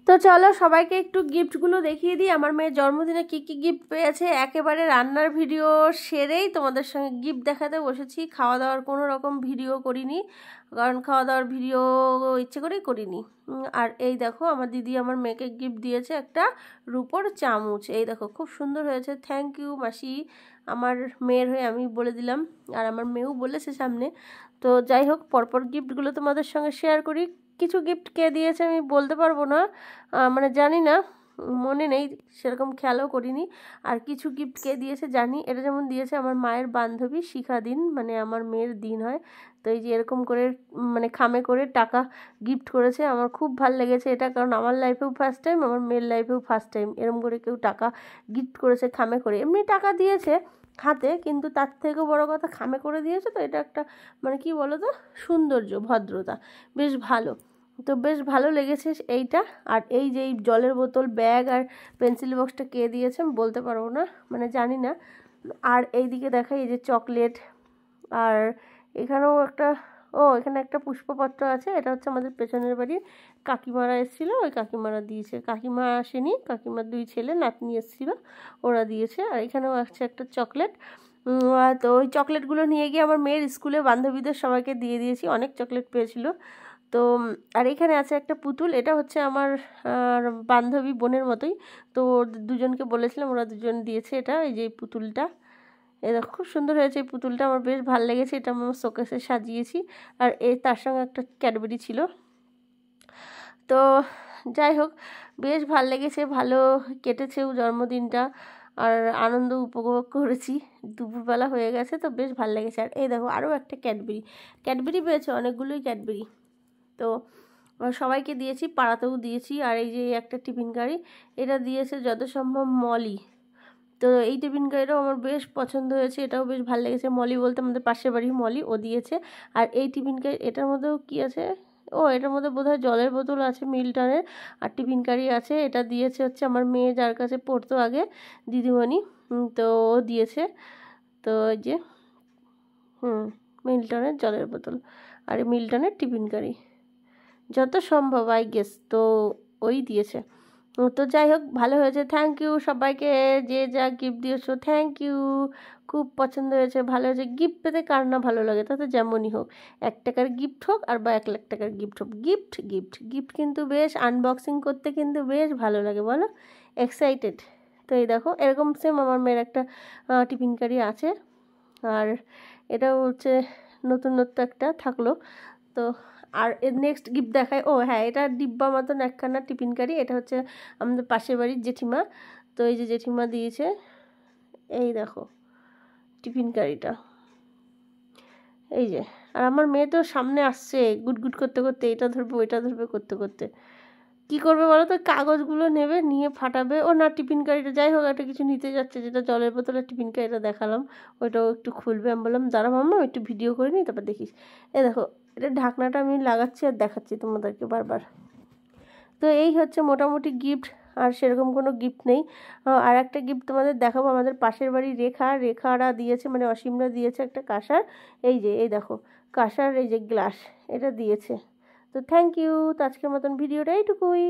তো চলো সবাইকে একটু গিফটগুলো দেখিয়ে দিই। আমার মেয়ের জন্মদিনে কি কি গিফট পেয়েছে একেবারে রান্নার ভিডিও সেরেই তোমাদের সঙ্গে গিফট দেখাতে বসেছি। খাওয়া দাওয়ার কোনো রকম ভিডিও করিনি, কারণ খাওয়া দাওয়ার ভিডিও ইচ্ছে করেই করিনি। আর এই দেখো আমার দিদি আমার মেয়েকে গিফট দিয়েছে একটা রূপোর চামচ। এই দেখো খুব সুন্দর হয়েছে, থ্যাংক ইউ মাসি। আমার মেয়ের হয়ে আমি বলে দিলাম, আর আমার মেয়েও বলেছে সামনে। তো যাই হোক, পরপর গিফটগুলো তোমাদের সঙ্গে শেয়ার করি। কিছু গিফট কে দিয়েছে আমি বলতে পারবো না, মানে জানি না, মনে নেই, সেরকম খেয়ালও করিনি। আর কিছু গিফট কে দিয়েছে জানি। এটা যেমন দিয়েছে আমার মায়ের বান্ধবী শিখা দিন, মানে আমার মেয়ের দিন হয়, তো এই যে এরকম করে মানে খামে করে টাকা গিফট করেছে। আমার খুব ভালো লেগেছে এটা, কারণ আমার লাইফেও ফার্স্ট টাইম, আমার মেয়ের লাইফেও ফার্স্ট টাইম এরকম করে কেউ টাকা গিফট করেছে খামে করে। এমনি টাকা দিয়েছে হাতে, কিন্তু তার থেকেও বড় কথা খামে করে দিয়েছে। তো এটা একটা মানে কি বলো তো, সৌন্দর্য, ভদ্রতা, বেশ ভালো। তো বেশ ভালো লেগেছে এইটা। আর এই যে এই জলের বোতল, ব্যাগ আর পেন্সিল বক্সটা কে দিয়েছে আমি বলতে পারবো না, মানে জানি না। আর এই দিকে দেখা এই যে চকলেট, আর এখানেও একটা, এখানে একটা পুষ্পপত্র আছে। এটা হচ্ছে আমাদের পেছনের বাড়ির কাকিমারা এসেছিলো, ওই কাকিমারা দিয়েছে। কাকিমা আসেনি, কাকিমার দুই ছেলে নাতনি এসেছিলো, ওরা দিয়েছে। আর এখানেও আছে একটা চকলেট। তো ওই চকলেটগুলো নিয়ে গিয়ে আমার মেয়ের স্কুলে বান্ধবীদের সবাইকে দিয়ে দিয়েছি, অনেক চকলেট পেয়েছিল। তো আর এখানে আছে একটা পুতুল, এটা হচ্ছে আমার বান্ধবী বোনের মতোই। তো দুজনকে বলেছিলাম, ওরা দুজন দিয়েছে এটা। এই যে পুতুলটা, এই দেখো খুব সুন্দর হয়েছে এই পুতুলটা, আমার বেশ ভালো লেগেছে। এটা আমার শোকেসে সাজিয়েছি। আর তার সঙ্গে একটা ক্যাডবেরি ছিল। তো যাই হোক, বেশ ভালো লেগেছে, ভালো কেটেছেও জন্মদিনটা, আর আনন্দ উপভোগ করেছি। দুপুরবেলা হয়ে গেছে, তো বেশ ভালো লেগেছে। আর এই দেখো আরও একটা ক্যাডবেরি পেয়েছে, অনেকগুলোই ক্যাডবেরি। তো সবাইকে দিয়েছি, পাড়াতেও দিয়েছি। আর এই যে একটা টিফিন গাড়ি, এটা দিয়েছে যত সম্ভব মলি। তো এই টিফিন গাড়িটাও আমার বেশ পছন্দ হয়েছে, এটাও বেশ ভালো লেগেছে। মলি বলতে আমাদের পাশের বাড়ির মলি, ও দিয়েছে। আর এই টিফিন গাড়ি, এটার মধ্যেও কি আছে, এটার মধ্যে বোধহয় জলের বোতল আছে মিল্টনের, আর টিফিন গাড়ি আছে। এটা দিয়েছে হচ্ছে আমার মেয়ে, যার কাছে পড়তো আগে, দিদিমণি। তো ও দিয়েছে। তো এই যে মিল্টনের জলের বোতল, আর মিল্টনের টিফিন গাড়ি যত সম্ভব আই গেস, তো ওই দিয়েছে। তো যাই হোক, ভালো হয়েছে, থ্যাংক ইউ সবাইকে, যে যা গিফট দিয়েছো থ্যাংক ইউ। খুব পছন্দ হয়েছে, ভালো হয়েছে। গিফট পেতে কার না ভালো লাগে, তাতে যেমনই হোক, 1 টাকার গিফট হোক আর বা 1 লাখ টাকার গিফট হোক, গিফট গিফট গিফট কিন্তু বেশ আনবক্সিং করতে কিন্তু বেশ ভালো লাগে, বলো, এক্সাইটেড। তো এই দেখো এরকম সেম আমার মেয়ের একটা টিফিন কারি আছে। আর এটাও হচ্ছে নতুনত্ব একটা থাকলো। তো আর এর নেক্সট গিফট দেখায়, হ্যাঁ, এটা ডিব্বা মতন একখানা টিফিন কারি। এটা হচ্ছে আমাদের পাশের বাড়ির জেঠিমা। তো এই যে জেঠিমা দিয়েছে, এই দেখো টিফিন কারিটা, এই যে। আর আমার মেয়ে তো সামনে আসছে গুটগুট করতে করতে, এটা ধরবে ওইটা ধরবে করতে করতে, কী করবে বলো তো, কাগজগুলো নেবে, নিয়ে ফাটাবে। না, টিফিন কারিটা, যাই হোক একটা কিছু নিতে যাচ্ছে, যেটা জলের বোতলে টিফিন কারিটা দেখালাম, ওইটাও একটু খুলবে। আমি বললাম দাঁড়া মাম্মা একটু ভিডিও করে নিই, তারপর দেখিস। দেখো এটা ঢাকনাটা আমি লাগাচ্ছি আর দেখাচ্ছি তোমাদেরকে বারবার। তো এই হচ্ছে মোটামুটি গিফট, আর সেরকম কোনো গিফট নেই। আর একটা গিফট তোমাদের দেখাবো, আমাদের পাশের বাড়ি রেখারা দিয়েছে, মানে অসীমরা দিয়েছে একটা কাঁসার, এই দেখো কাঁসার এই যে গ্লাস, এটা দিয়েছে। তো থ্যাংক ইউ। তো আজকের মতন ভিডিওটা এইটুকুই।